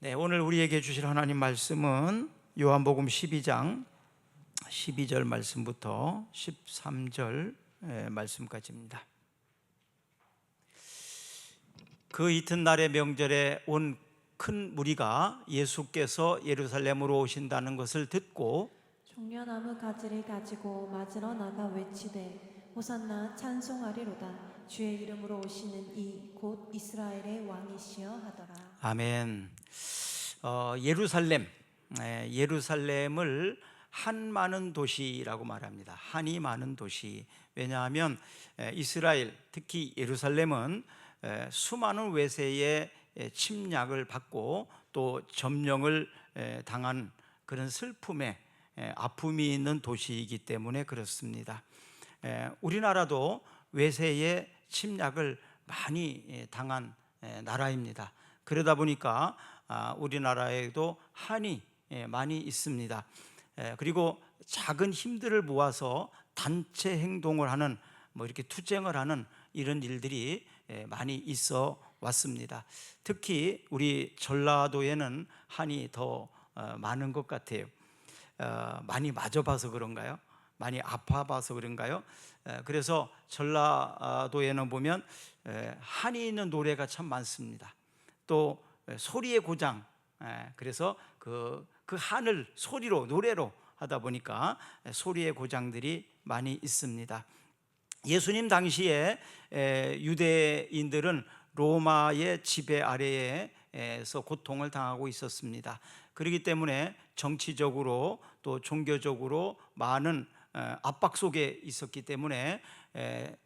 네, 오늘 우리에게 주실 하나님 말씀은 요한복음 12장 12절 말씀부터 13절 말씀까지입니다. 그 이튿날의 명절에 온 큰 무리가 예수께서 예루살렘으로 오신다는 것을 듣고 종려나무 가지를 가지고 맞으러 나가 외치되 호산나 찬송하리로다. 주의 이름으로 오시는 이 곧 이스라엘의 왕이시여 하더라. 아멘. 예루살렘을 한 많은 도시라고 말합니다. 한이 많은 도시. 왜냐하면 이스라엘, 특히 예루살렘은 수많은 외세의 침략을 받고 또 점령을 당한 그런 슬픔에 아픔이 있는 도시이기 때문에 그렇습니다. 우리나라도 외세의 침략을 많이 당한 나라입니다. 그러다 보니까 우리나라에도 한이 많이 있습니다. 그리고 작은 힘들을 모아서 단체 행동을 하는 이렇게 투쟁을 하는 이런 일들이 많이 있어 왔습니다. 특히 우리 전라도에는 한이 더 많은 것 같아요. 많이 맞아봐서 그런가요? 많이 아파봐서 그런가요? 그래서 전라도에는 보면 한이 있는 노래가 참 많습니다. 또 소리의 고장, 그래서 그 한을 소리로 노래로 하다 보니까 소리의 고장들이 많이 있습니다. 예수님 당시에 유대인들은 로마의 지배 아래에서 고통을 당하고 있었습니다. 그렇기 때문에 정치적으로 또 종교적으로 많은 압박 속에 있었기 때문에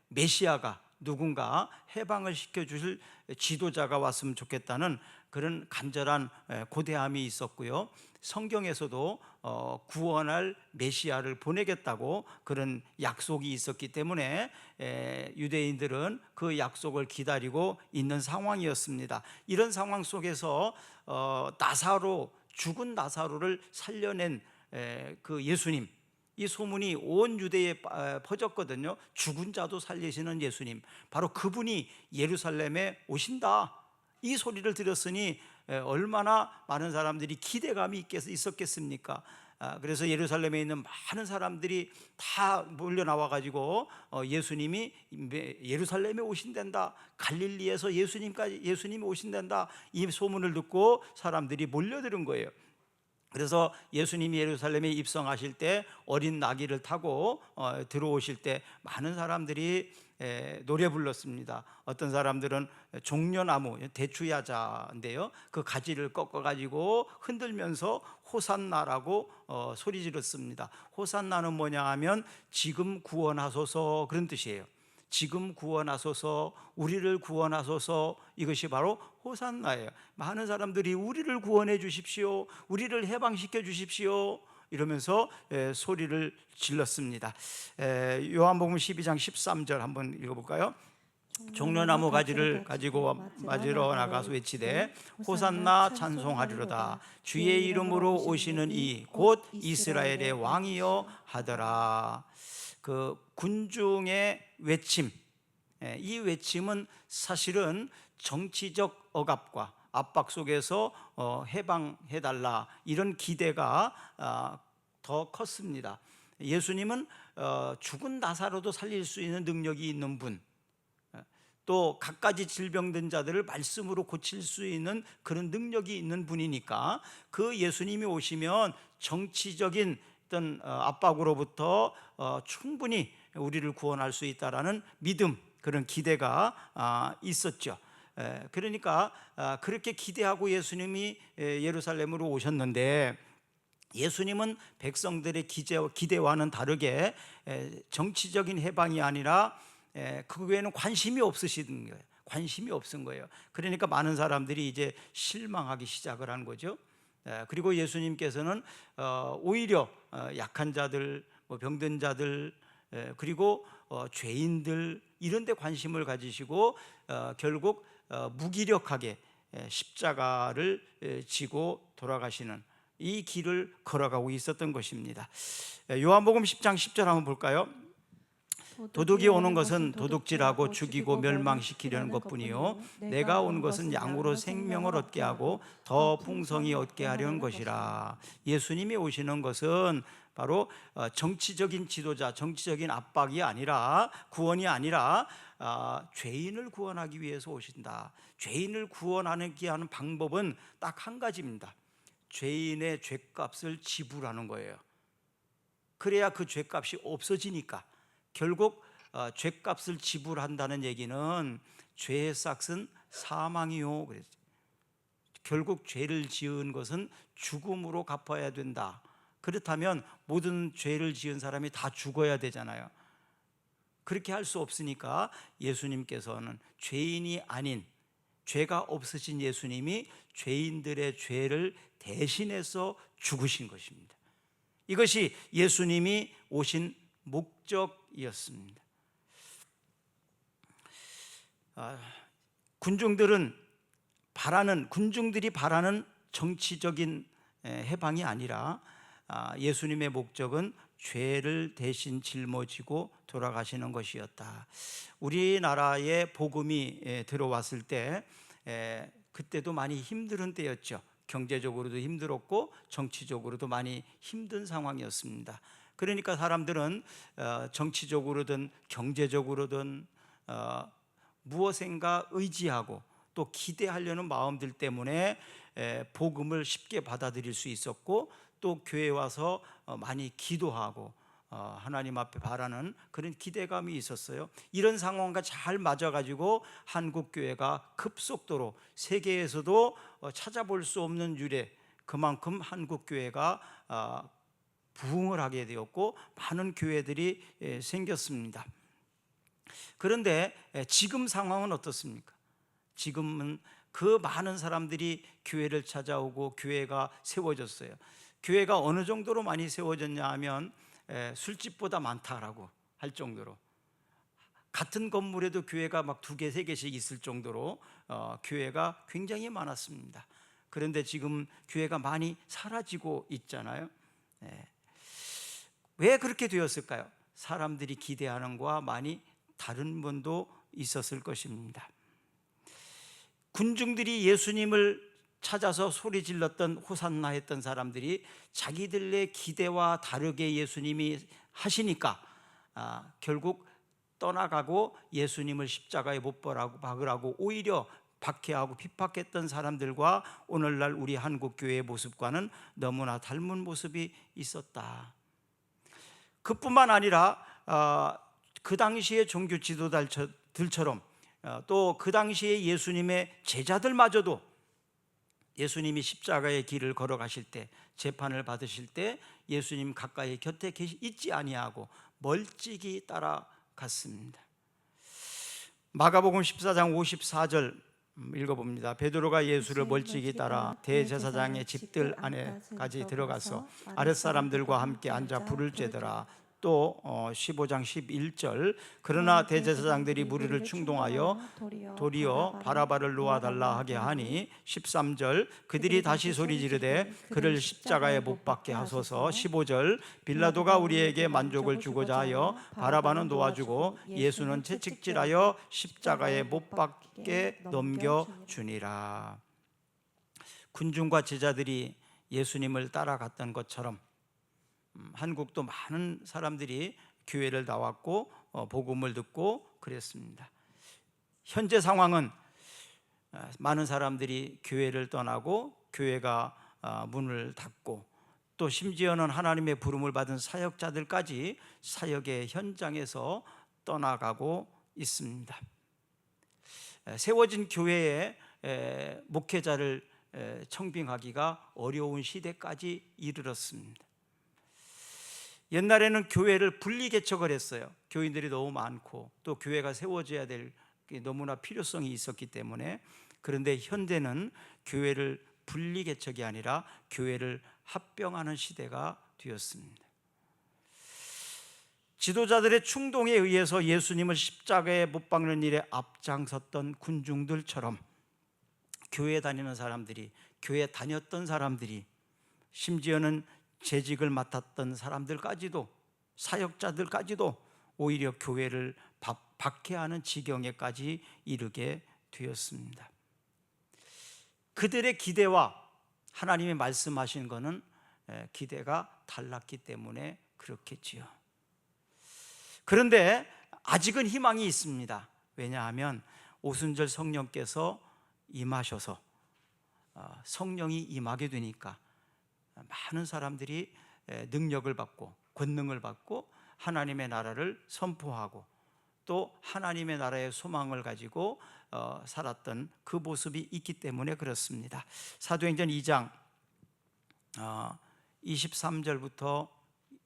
메시아가 누군가 해방을 시켜주실 지도자가 왔으면 좋겠다는 그런 간절한 고대함이 있었고요. 성경에서도 구원할 메시아를 보내겠다고 그런 약속이 있었기 때문에 유대인들은 그 약속을 기다리고 있는 상황이었습니다. 이런 상황 속에서 죽은 나사로를 살려낸 그 예수님, 이 소문이 온 유대에 퍼졌거든요. 죽은 자도 살리시는 예수님, 바로 그분이 예루살렘에 오신다, 이 소리를 들었으니 얼마나 많은 사람들이 기대감이 있었겠습니까? 그래서 예루살렘에 있는 많은 사람들이 다 몰려 나와 가지고 예수님이 예루살렘에 오신단다, 갈릴리에서 예수님이 오신단다, 이 소문을 듣고 사람들이 몰려드는 거예요. 그래서 예수님이 예루살렘에 입성하실 때 어린 나귀를 타고 들어오실 때 많은 사람들이 노래 불렀습니다. 어떤 사람들은 종려나무, 대추야자인데요, 그 가지를 꺾어가지고 흔들면서 호산나라고 소리 질렀습니다. 호산나는 뭐냐 하면 지금 구원하소서, 그런 뜻이에요. 지금 구원하소서, 우리를 구원하소서, 이것이 바로 호산나예요. 많은 사람들이 우리를 구원해 주십시오, 우리를 해방시켜 주십시오 이러면서 소리를 질렀습니다. 요한복음 12장 13절 한번 읽어볼까요? 종려나무 가지를 가지고 맞으러 나가서 외치되 호산나 찬송하리로다. 주의 이름으로 오시는 이 곧 이스라엘의 왕이여 하더라. 그 군중의 외침, 이 외침은 사실은 정치적 억압과 압박 속에서 해방해달라, 이런 기대가 더 컸습니다. 예수님은 죽은 나사로도 살릴 수 있는 능력이 있는 분, 또 갖가지 질병든 자들을 말씀으로 고칠 수 있는 그런 능력이 있는 분이니까 그 예수님이 오시면 정치적인 어떤 압박으로부터 충분히 우리를 구원할 수 있다라는 믿음, 그런 기대가 있었죠. 그러니까 그렇게 기대하고 예수님이 예루살렘으로 오셨는데, 예수님은 백성들의 기대와는 다르게 정치적인 해방이 아니라 그 외에는 관심이 없으신 거예요. 관심이 없은 거예요. 그러니까 많은 사람들이 이제 실망하기 시작을 한 거죠. 그리고 예수님께서는 오히려 약한 자들, 병든 자들, 그리고 죄인들, 이런 데 관심을 가지시고 결국 무기력하게 십자가를 지고 돌아가시는 이 길을 걸어가고 있었던 것입니다. 요한복음 10장 10절 한번 볼까요? 도둑이 오는 것은 도둑질하고 죽이고 멸망시키려는 것뿐이요 내가 온 것은 양으로 생명을 얻게 하고 더 풍성히 얻게 하려는 것이라. 예수님이 오시는 것은 바로 정치적인 지도자, 정치적인 압박이 아니라, 구원이 아니라 죄인을 구원하기 위해서 오신다. 죄인을 구원하기 하는 방법은 딱 한 가지입니다. 죄인의 죄값을 지불하는 거예요. 그래야 그 죄값이 없어지니까. 결국 죄값을 지불한다는 얘기는 죄의 싹은 사망이요. 결국 죄를 지은 것은 죽음으로 갚아야 된다. 그렇다면 모든 죄를 지은 사람이 다 죽어야 되잖아요. 그렇게 할 수 없으니까 예수님께서는 죄인이 아닌, 죄가 없으신 예수님이 죄인들의 죄를 대신해서 죽으신 것입니다. 이것이 예수님이 오신 목적이었습니다. 군중들이 바라는 정치적인 해방이 아니라 예수님의 목적은 죄를 대신 짊어지고 돌아가시는 것이었다. 우리나라에 복음이 들어왔을 때 그때도 많이 힘든 때였죠. 경제적으로도 힘들었고 정치적으로도 많이 힘든 상황이었습니다. 그러니까 사람들은 정치적으로든 경제적으로든 무엇인가 의지하고 또 기대하려는 마음들 때문에 복음을 쉽게 받아들일 수 있었고, 또 교회에 와서 많이 기도하고 하나님 앞에 바라는 그런 기대감이 있었어요. 이런 상황과 잘 맞아가지고 한국 교회가 급속도로 세계에서도 찾아볼 수 없는 유래, 그만큼 한국 교회가 부흥을 하게 되었고 많은 교회들이 생겼습니다. 그런데 지금 상황은 어떻습니까? 지금은 그 많은 사람들이 교회를 찾아오고 교회가 세워졌어요. 교회가 어느 정도로 많이 세워졌냐 하면 술집보다 많다라고 할 정도로, 같은 건물에도 교회가 막 2개, 3개씩 있을 정도로 교회가 굉장히 많았습니다. 그런데 지금 교회가 많이 사라지고 있잖아요. 왜 그렇게 되었을까요? 사람들이 기대하는 것과 많이 다른 면도 있었을 것입니다. 군중들이 예수님을 찾아서 소리 질렀던, 호산나 했던 사람들이 자기들의 기대와 다르게 예수님이 하시니까 결국 떠나가고 예수님을 십자가에 못 박으라고 오히려 박해하고 핍박했던 사람들과 오늘날 우리 한국 교회의 모습과는 너무나 닮은 모습이 있었다. 그뿐만 아니라 그 당시의 종교 지도자들처럼 또 그 당시에 예수님의 제자들마저도 예수님이 십자가의 길을 걸어가실 때, 재판을 받으실 때 예수님 가까이 곁에 있지 아니하고 멀찍이 따라갔습니다. 마가복음 14장 54절 읽어봅니다. 베드로가 예수를 멀찍이 따라 대제사장의 집들 안에까지 들어가서 아랫사람들과 함께 앉아 불을 쬐더라. 또 15장 11절 그러나 대제사장들이 무리를 충동하여 도리어 바라바를 놓아달라 하게 하니, 13절 그들이 다시 소리 지르되 그를 십자가에 못 박게 하소서. 15절 빌라도가 우리에게 만족을 주고자 하여 바라바는 놓아주고 예수는 채찍질하여 십자가에 못 박게 넘겨주니라. 군중과 제자들이 예수님을 따라갔던 것처럼 한국도 많은 사람들이 교회를 나왔고 복음을 듣고 그랬습니다. 현재 상황은 많은 사람들이 교회를 떠나고 교회가 문을 닫고, 또 심지어는 하나님의 부름을 받은 사역자들까지 사역의 현장에서 떠나가고 있습니다. 세워진 교회에 목회자를 청빙하기가 어려운 시대까지 이르렀습니다. 옛날에는 교회를 분리개척을 했어요. 교인들이 너무 많고 또 교회가 세워져야 될 너무나 필요성이 있었기 때문에. 그런데 현대는 교회를 분리개척이 아니라 교회를 합병하는 시대가 되었습니다. 지도자들의 충동에 의해서 예수님을 십자가에 못 박는 일에 앞장섰던 군중들처럼 교회 다니는 사람들이, 교회 다녔던 사람들이, 심지어는 재직을 맡았던 사람들까지도, 사역자들까지도 오히려 교회를 박해하는 지경에까지 이르게 되었습니다. 그들의 기대와 하나님이 말씀하신 것은 기대가 달랐기 때문에 그렇겠지요. 그런데 아직은 희망이 있습니다. 왜냐하면 오순절 성령께서 임하셔서 성령이 임하게 되니까 많은 사람들이 능력을 받고 권능을 받고 하나님의 나라를 선포하고 또 하나님의 나라의 소망을 가지고 살았던 그 모습이 있기 때문에 그렇습니다. 사도행전 2장 23절부터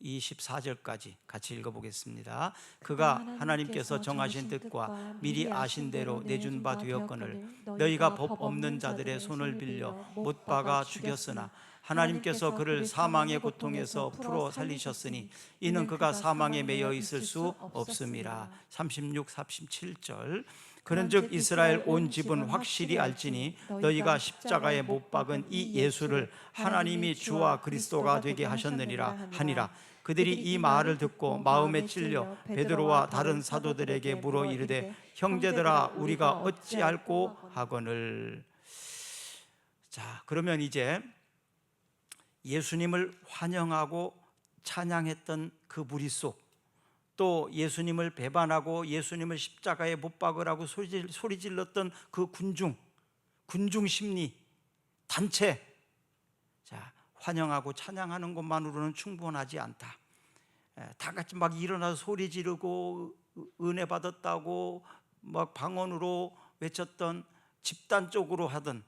24절까지 같이 읽어보겠습니다. 그가 하나님께서 정하신 뜻과 미리 아신 대로 내준 바 되었거늘 너희가 법 없는 자들의 손을 빌려 못 박아 죽였으나 하나님께서 그를 사망의 고통에서 풀어 살리셨으니 이는 그가 사망에 매여 있을 수 없음이라. 36, 37절 그런즉 이스라엘 온 집은 확실히 알지니 너희가 십자가에 못 박은 이 예수를 하나님이 주와 그리스도가 되게 하셨느니라 하니라. 그들이 이 말을 듣고 마음에 찔려 베드로와 다른 사도들에게 물어 이르되 형제들아 우리가 어찌할꼬 하거늘. 자, 그러면 이제 예수님을 환영하고 찬양했던 그 무리 속, 또 예수님을 배반하고 예수님을 십자가에 못 박으라고 소리 질렀던 그 군중 심리 단체, 자, 환영하고 찬양하는 것만으로는 충분하지 않다. 다 같이 막 일어나서 소리 지르고 은혜 받았다고 막 방언으로 외쳤던, 집단적으로 하던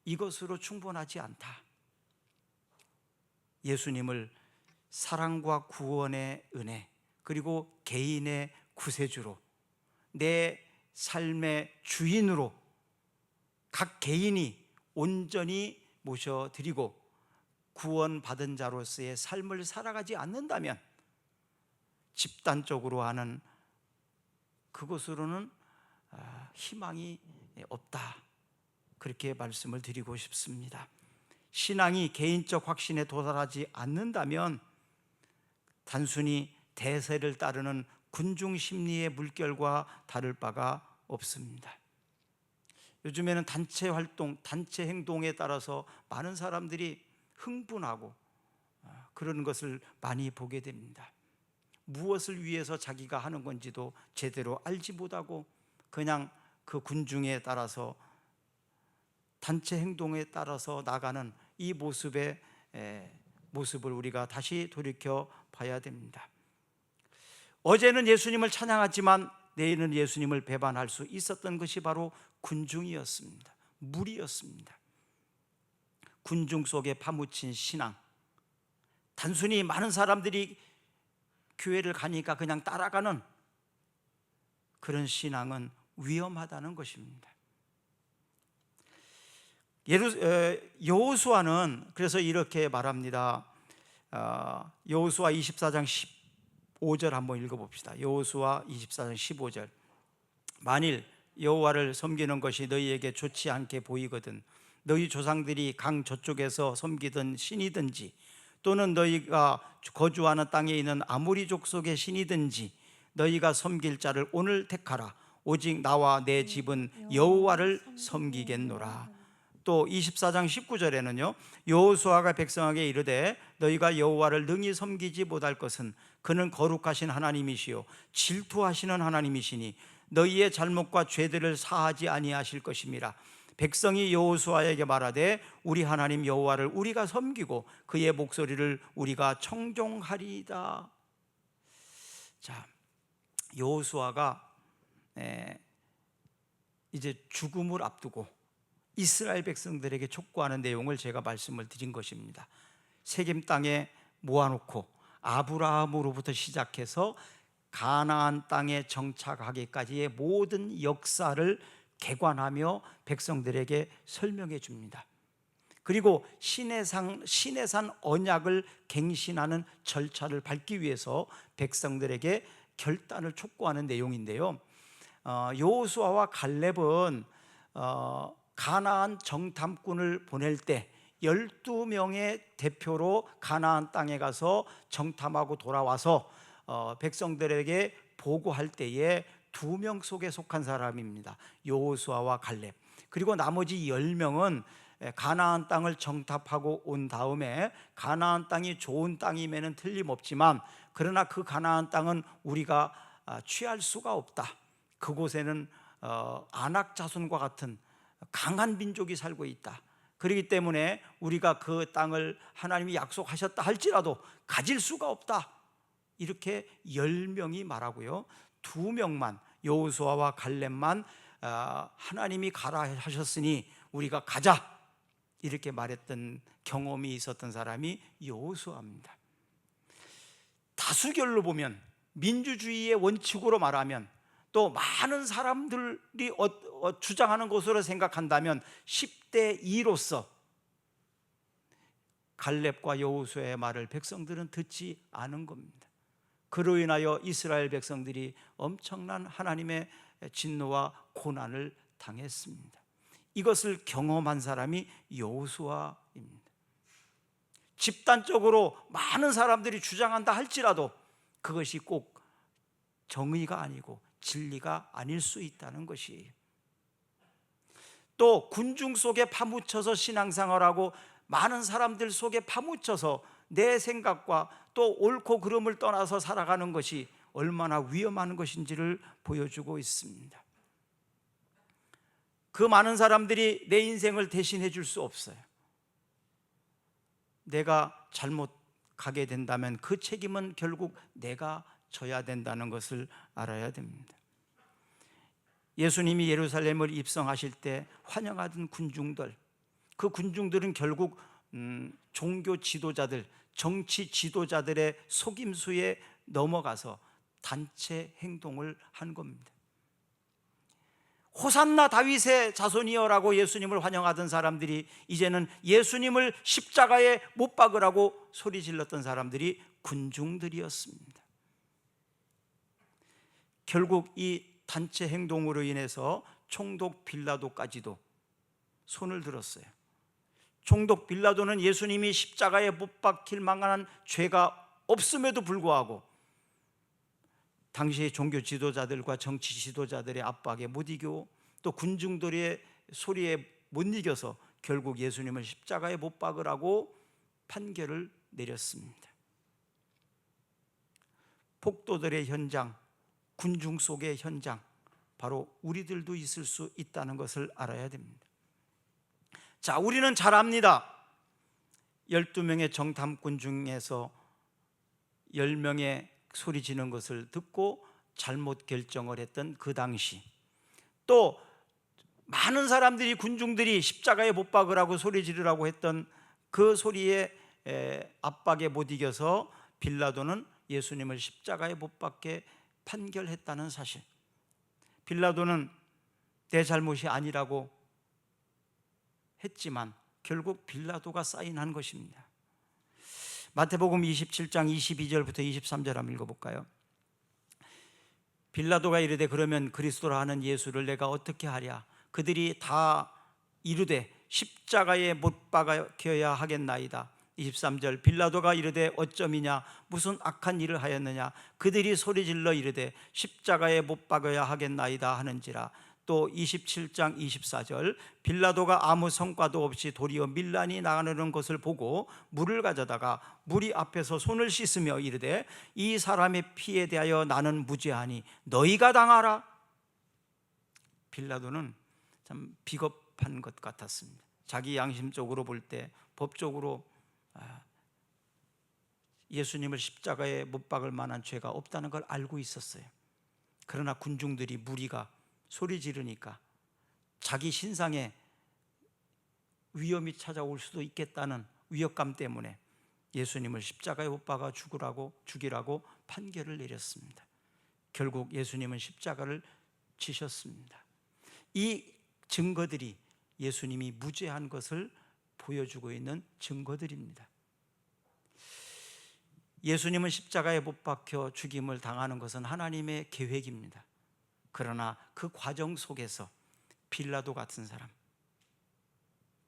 이것으로 충분하지 않다. 예수님을 사랑과 구원의 은혜 그리고 개인의 구세주로, 내 삶의 주인으로 각 개인이 온전히 모셔드리고 구원받은 자로서의 삶을 살아가지 않는다면 집단적으로 하는 그것으로는 희망이 없다, 그렇게 말씀을 드리고 싶습니다. 신앙이 개인적 확신에 도달하지 않는다면 단순히 대세를 따르는 군중 심리의 물결과 다를 바가 없습니다. 요즘에는 단체 활동, 단체 행동에 따라서 많은 사람들이 흥분하고 그런 것을 많이 보게 됩니다. 무엇을 위해서 자기가 하는 건지도 제대로 알지 못하고 그냥 그 군중에 따라서, 단체 행동에 따라서 나가는 이 모습을 우리가 다시 돌이켜 봐야 됩니다. 어제는 예수님을 찬양하지만 내일은 예수님을 배반할 수 있었던 것이 바로 군중이었습니다. 무리였습니다. 군중 속에 파묻힌 신앙, 단순히 많은 사람들이 교회를 가니까 그냥 따라가는 그런 신앙은 위험하다는 것입니다. 여호수아는 그래서 이렇게 말합니다. 여호수아 24장 15절 한번 읽어봅시다. 여호수아 24장 15절 만일 여호와를 섬기는 것이 너희에게 좋지 않게 보이거든 너희 조상들이 강 저쪽에서 섬기던 신이든지 또는 너희가 거주하는 땅에 있는 아모리 족속의 신이든지 너희가 섬길 자를 오늘 택하라. 오직 나와 내 집은 여호와를 섬기겠노라. 또 24장 19절에는요 여호수아가 백성에게 이르되 너희가 여호와를 능히 섬기지 못할 것은 그는 거룩하신 하나님이시요 질투하시는 하나님이시니 너희의 잘못과 죄들을 사하지 아니하실 것임이라. 백성이 여호수아에게 말하되 우리 하나님 여호와를 우리가 섬기고 그의 목소리를 우리가 청종하리이다. 자, 여호수아가 이제 죽음을 앞두고 이스라엘 백성들에게 촉구하는 내용을 제가 말씀을 드린 것입니다. 세겜 땅에 모아놓고 아브라함으로부터 시작해서 가나안 땅에 정착하기까지의 모든 역사를 개관하며 백성들에게 설명해 줍니다. 그리고 시내산 언약을 갱신하는 절차를 밟기 위해서 백성들에게 결단을 촉구하는 내용인데요. 여호수아와 갈렙은 가나안 정탐꾼을 보낼 때 12명의 대표로 가나안 땅에 가서 정탐하고 돌아와서 백성들에게 보고할 때에 2명 속에 속한 사람입니다. 여호수아와 갈렙. 그리고 나머지 10명은 가나안 땅을 정탐하고 온 다음에 가나안 땅이 좋은 땅임에는 틀림없지만 그러나 그 가나안 땅은 우리가 취할 수가 없다. 그곳에는 아낙 자손과 같은 강한 민족이 살고 있다. 그렇기 때문에 우리가 그 땅을 하나님이 약속하셨다 할지라도 가질 수가 없다. 이렇게 10명이 말하고요, 2명만 여호수아와 갈렙만 하나님이 가라 하셨으니 우리가 가자 이렇게 말했던 경험이 있었던 사람이 여호수아입니다. 다수결로 보면, 민주주의의 원칙으로 말하면, 또 많은 사람들이 주장하는 것으로 생각한다면 10대 2로서 갈렙과 여호수아의 말을 백성들은 듣지 않은 겁니다. 그로 인하여 이스라엘 백성들이 엄청난 하나님의 진노와 고난을 당했습니다. 이것을 경험한 사람이 여호수아입니다. 집단적으로 많은 사람들이 주장한다 할지라도 그것이 꼭 정의가 아니고 진리가 아닐 수 있다는 것이에요. 또 군중 속에 파묻혀서 신앙생활하고 많은 사람들 속에 파묻혀서 내 생각과 또 옳고 그름을 떠나서 살아가는 것이 얼마나 위험한 것인지를 보여주고 있습니다. 그 많은 사람들이 내 인생을 대신해 줄 수 없어요. 내가 잘못 가게 된다면 그 책임은 결국 내가 져야 된다는 것을 알아야 됩니다. 예수님이 예루살렘을 입성하실 때 환영하던 군중들, 그 군중들은 결국 종교 지도자들, 정치 지도자들의 속임수에 넘어가서 단체 행동을 한 겁니다. 호산나 다윗의 자손이여라고 예수님을 환영하던 사람들이 이제는 예수님을 십자가에 못 박으라고 소리 질렀던 사람들이 군중들이었습니다. 결국 이 단체 행동으로 인해서 총독 빌라도까지도 손을 들었어요. 총독 빌라도는 예수님이 십자가에 못 박힐 만한 죄가 없음에도 불구하고 당시의 종교 지도자들과 정치 지도자들의 압박에 못 이기고 또 군중들의 소리에 못 이겨서 결국 예수님을 십자가에 못 박으라고 판결을 내렸습니다. 폭도들의 현장, 군중 속의 현장, 바로 우리들도 있을 수 있다는 것을 알아야 됩니다. 자, 우리는 잘 압니다. 12명의 정탐꾼 중에서 10명의 소리 지는 것을 듣고 잘못 결정을 했던 그 당시, 또 많은 사람들이, 군중들이 십자가에 못 박으라고 소리 지르라고 했던 그 소리에 압박에 못 이겨서 빌라도는 예수님을 십자가에 못 박게 판결했다는 사실. 빌라도는 내 잘못이 아니라고 했지만 결국 빌라도가 사인한 것입니다. 마태복음 27장 22절부터 23절 한번 읽어볼까요? 빌라도가 이르되 그러면 그리스도라 하는 예수를 내가 어떻게 하랴? 그들이 다 이르되 십자가에 못 박여야 하겠나이다. 23절 빌라도가 이르되 어쩌미냐? 무슨 악한 일을 하였느냐? 그들이 소리질러 이르되 십자가에 못 박여야 하겠나이다 하는지라. 또 27장 24절 빌라도가 아무 성과도 없이 도리어 밀란이 나가는 것을 보고 물을 가져다가 무리 앞에서 손을 씻으며 이르되 이 사람의 피에 대하여 나는 무죄하니 너희가 당하라. 빌라도는 참 비겁한 것 같았습니다. 자기 양심적으로 볼 때 법적으로 예수님을 십자가에 못 박을 만한 죄가 없다는 걸 알고 있었어요. 그러나 군중들이, 무리가 소리 지르니까 자기 신상에 위험이 찾아올 수도 있겠다는 위협감 때문에 예수님을 십자가에 못 박아 죽이라고 판결을 내렸습니다. 결국 예수님은 십자가를 지셨습니다. 이 증거들이 예수님이 무죄한 것을 보여주고 있는 증거들입니다. 예수님은 십자가에 못 박혀 죽임을 당하는 것은 하나님의 계획입니다. 그러나 그 과정 속에서 빌라도 같은 사람,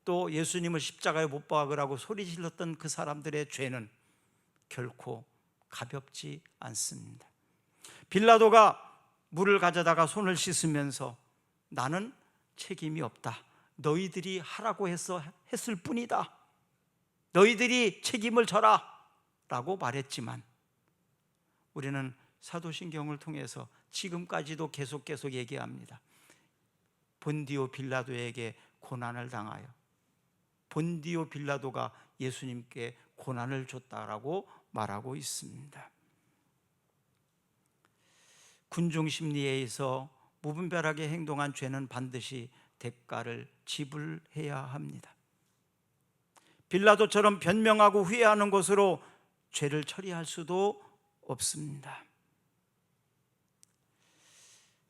또 예수님을 십자가에 못 박으라고 소리 질렀던 그 사람들의 죄는 결코 가볍지 않습니다. 빌라도가 물을 가져다가 손을 씻으면서 나는 책임이 없다. 너희들이 하라고 했을 뿐이다. 너희들이 책임을 져라 라고 말했지만 우리는 사도신경을 통해서 지금까지도 계속 얘기합니다. 본디오 빌라도에게 고난을 당하여 본디오 빌라도가 예수님께 고난을 줬다라고 말하고 있습니다. 군중 심리에 의해서 무분별하게 행동한 죄는 반드시 대가를 지불해야 합니다. 빌라도처럼 변명하고 후회하는 것으로 죄를 처리할 수도 없습니다.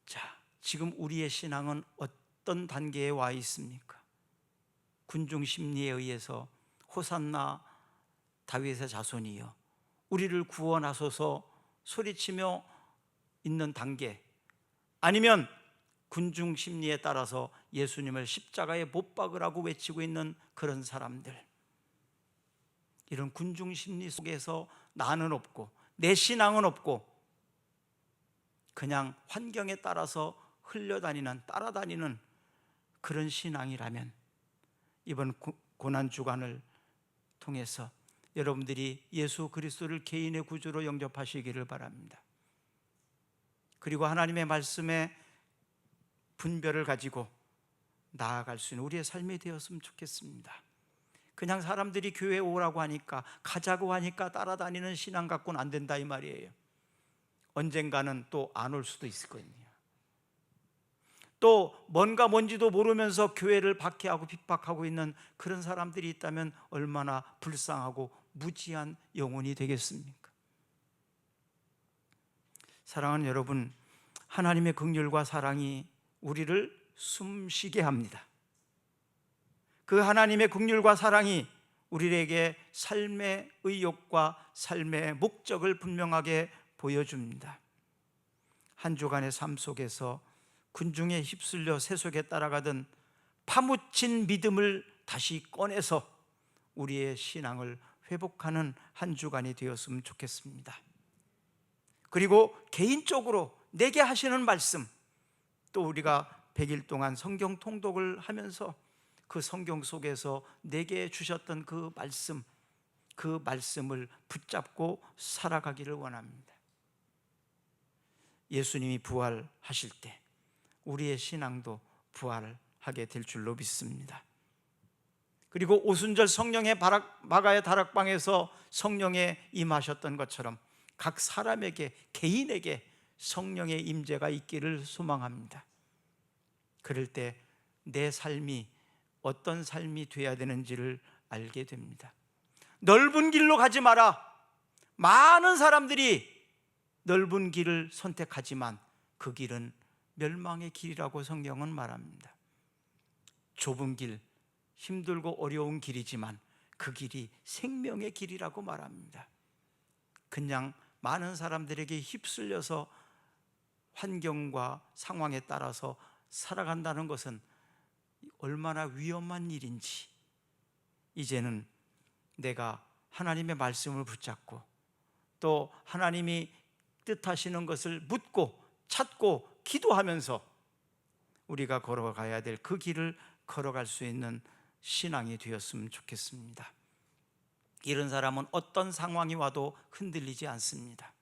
자, 지금 우리의 신앙은 어떤 단계에 와 있습니까? 군중 심리에 의해서 호산나 다윗의 자손이여 우리를 구원하소서 소리치며 있는 단계, 아니면 군중 심리에 따라서 예수님을 십자가에 못 박으라고 외치고 있는 그런 사람들, 이런 군중 심리 속에서 나는 없고 내 신앙은 없고 그냥 환경에 따라서 따라다니는 그런 신앙이라면 이번 고난 주간을 통해서 여러분들이 예수 그리스도를 개인의 구주로 영접하시기를 바랍니다. 그리고 하나님의 말씀에 분별을 가지고 나아갈 수 있는 우리의 삶이 되었으면 좋겠습니다. 그냥 사람들이 교회에 오라고 하니까, 가자고 하니까 따라다니는 신앙 갖고는 안 된다 이 말이에요. 언젠가는 또 안 올 수도 있을 거예요. 또 뭔지도 모르면서 교회를 박해하고 핍박하고 있는 그런 사람들이 있다면 얼마나 불쌍하고 무지한 영혼이 되겠습니까? 사랑하는 여러분, 하나님의 긍휼과 사랑이 우리를 숨쉬게 합니다. 그 하나님의 긍휼과 사랑이 우리에게 삶의 의욕과 삶의 목적을 분명하게 보여줍니다. 한 주간의 삶 속에서 군중에 휩쓸려 세속에 따라가던 파묻힌 믿음을 다시 꺼내서 우리의 신앙을 회복하는 한 주간이 되었으면 좋겠습니다. 그리고 개인적으로 내게 하시는 말씀, 또 우리가 100일 동안 성경 통독을 하면서 그 성경 속에서 내게 주셨던 그 말씀을 붙잡고 살아가기를 원합니다. 예수님이 부활하실 때 우리의 신앙도 부활하게 될 줄로 믿습니다. 그리고 오순절 성령의 마가의 다락방에서 성령에 임하셨던 것처럼 각 사람에게, 개인에게 성령의 임재가 있기를 소망합니다. 그럴 때 내 삶이 어떤 삶이 되어야 되는지를 알게 됩니다. 넓은 길로 가지 마라. 많은 사람들이 넓은 길을 선택하지만 그 길은 멸망의 길이라고 성경은 말합니다. 좁은 길, 힘들고 어려운 길이지만 그 길이 생명의 길이라고 말합니다. 그냥 많은 사람들에게 휩쓸려서 환경과 상황에 따라서 살아간다는 것은 얼마나 위험한 일인지, 이제는 내가 하나님의 말씀을 붙잡고 또 하나님이 뜻하시는 것을 묻고 찾고 기도하면서 우리가 걸어가야 될 그 길을 걸어갈 수 있는 신앙이 되었으면 좋겠습니다. 이런 사람은 어떤 상황이 와도 흔들리지 않습니다.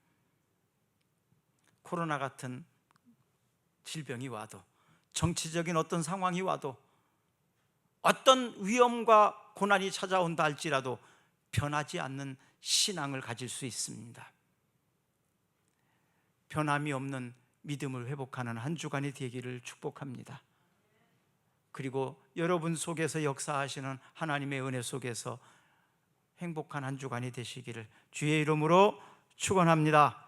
코로나 같은 질병이 와도, 정치적인 어떤 상황이 와도, 어떤 위험과 고난이 찾아온다 할지라도 변하지 않는 신앙을 가질 수 있습니다. 변함이 없는 믿음을 회복하는 한 주간이 되기를 축복합니다. 그리고 여러분 속에서 역사하시는 하나님의 은혜 속에서 행복한 한 주간이 되시기를 주의 이름으로 축원합니다.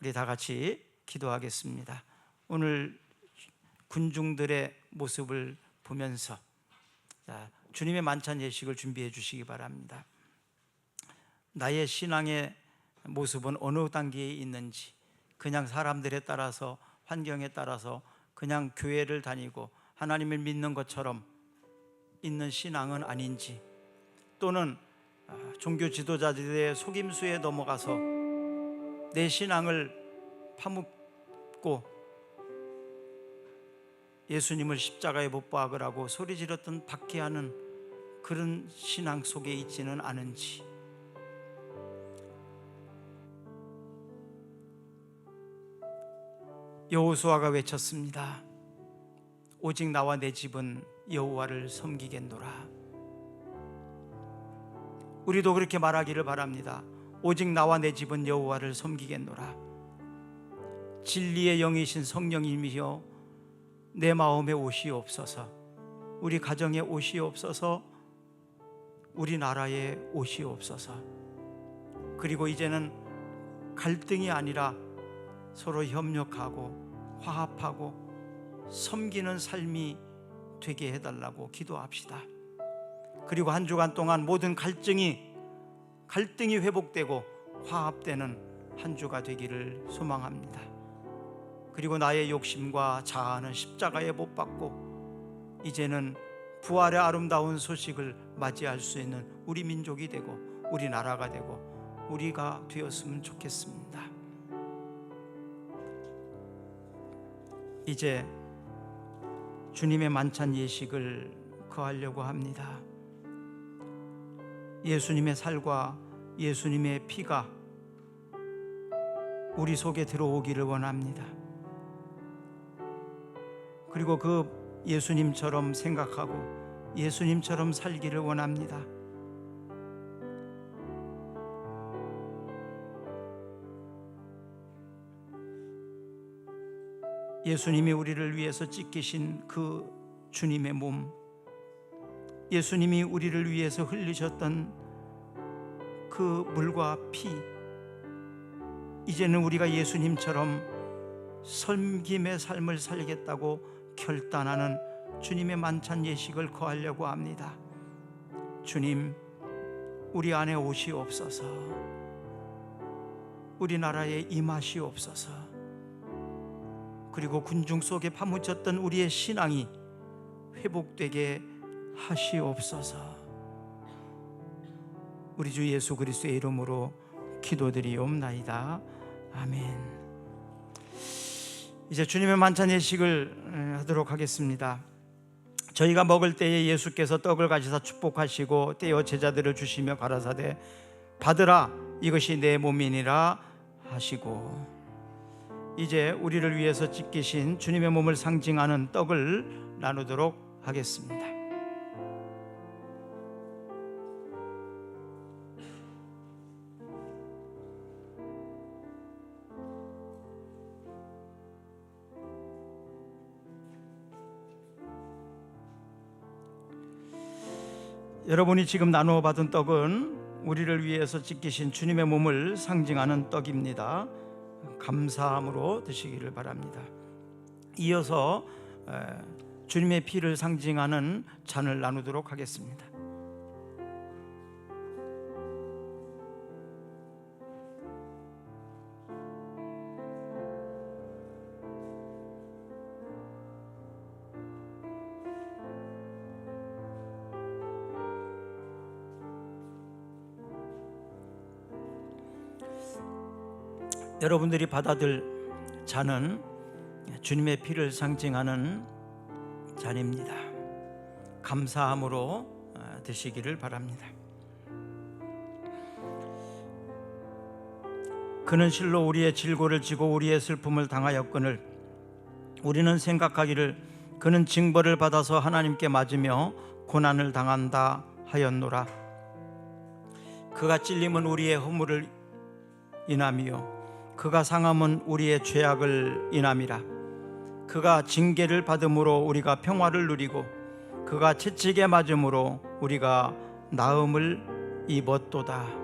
우리 다 같이 기도하겠습니다. 오늘 군중들의 모습을 보면서 주님의 만찬 예식을 준비해 주시기 바랍니다. 나의 신앙의 모습은 어느 단계에 있는지, 그냥 사람들에 따라서, 환경에 따라서 그냥 교회를 다니고 하나님을 믿는 것처럼 있는 신앙은 아닌지, 또는 종교 지도자들의 속임수에 넘어가서 내 신앙을 파묻고 예수님을 십자가에 못 박으라고 소리 지렀던 박해하는 그런 신앙 속에 있지는 않은지, 여호수아가 외쳤습니다. 오직 나와 내 집은 여호와를 섬기겠노라. 우리도 그렇게 말하기를 바랍니다. 오직 나와 내 집은 여호와를 섬기겠노라. 진리의 영이신 성령님이여 내 마음에 오시옵소서. 우리 가정에 오시옵소서. 우리 나라에 오시옵소서. 그리고 이제는 갈등이 아니라 서로 협력하고 화합하고 섬기는 삶이 되게 해달라고 기도합시다. 그리고 한 주간 동안 모든 갈등이 회복되고 화합되는 한 주가 되기를 소망합니다. 그리고 나의 욕심과 자아는 십자가에 못 박고 이제는 부활의 아름다운 소식을 맞이할 수 있는 우리 민족이 되고 우리 나라가 되고 우리가 되었으면 좋겠습니다. 이제 주님의 만찬 예식을 거하려고 합니다. 예수님의 살과 예수님의 피가 우리 속에 들어오기를 원합니다. 그리고 그 예수님처럼 생각하고 예수님처럼 살기를 원합니다. 예수님이 우리를 위해서 찢기신 그 주님의 몸, 예수님이 우리를 위해서 흘리셨던 그 물과 피, 이제는 우리가 예수님처럼 섬김의 삶을 살겠다고 결단하는 주님의 만찬 예식을 거하려고 합니다. 주님, 우리 안에 오시옵소서. 우리나라에 임하시옵소서. 그리고 군중 속에 파묻혔던 우리의 신앙이 회복되게 하시옵소서. 우리 주 예수 그리스도의 이름으로 기도드리옵나이다. 아멘. 이제 주님의 만찬 예식을 하도록 하겠습니다. 저희가 먹을 때에 예수께서 떡을 가지사 축복하시고 떼어 제자들을 주시며 가라사대 받으라 이것이 내 몸이니라 하시고, 이제 우리를 위해서 찢기신 주님의 몸을 상징하는 떡을 나누도록 하겠습니다. 여러분이 지금 나누어 받은 떡은 우리를 위해서 찢기신 주님의 몸을 상징하는 떡입니다. 감사함으로 드시기를 바랍니다. 이어서 주님의 피를 상징하는 잔을 나누도록 하겠습니다. 여러분들이 받아들 잔은 주님의 피를 상징하는 잔입니다. 감사함으로 드시기를 바랍니다. 그는 실로 우리의 질고를 지고 우리의 슬픔을 당하였거늘 우리는 생각하기를 그는 징벌을 받아서 하나님께 맞으며 고난을 당한다 하였노라. 그가 찔림은 우리의 허물을 인함이요 그가 상함은 우리의 죄악을 인함이라. 그가 징계를 받음으로 우리가 평화를 누리고 그가 채찍에 맞음으로 우리가 나음을 입었도다.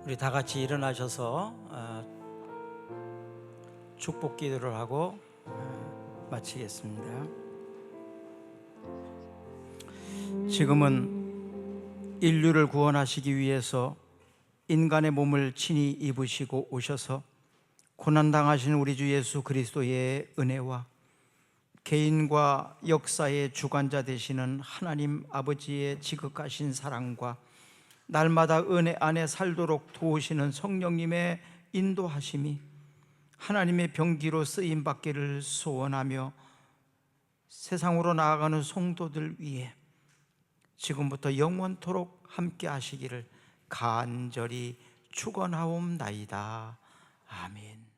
우리 다 같이 일어나셔서 축복 기도를 하고 마치겠습니다. 지금은 인류를 구원하시기 위해서 인간의 몸을 친히 입으시고 오셔서 고난당하신 우리 주 예수 그리스도의 은혜와 개인과 역사의 주관자 되시는 하나님 아버지의 지극하신 사랑과 날마다 은혜 안에 살도록 도우시는 성령님의 인도하심이 하나님의 병기로 쓰임받기를 소원하며 세상으로 나아가는 성도들 위해 지금부터 영원토록 함께 하시기를 간절히 축원하옵나이다. 아멘.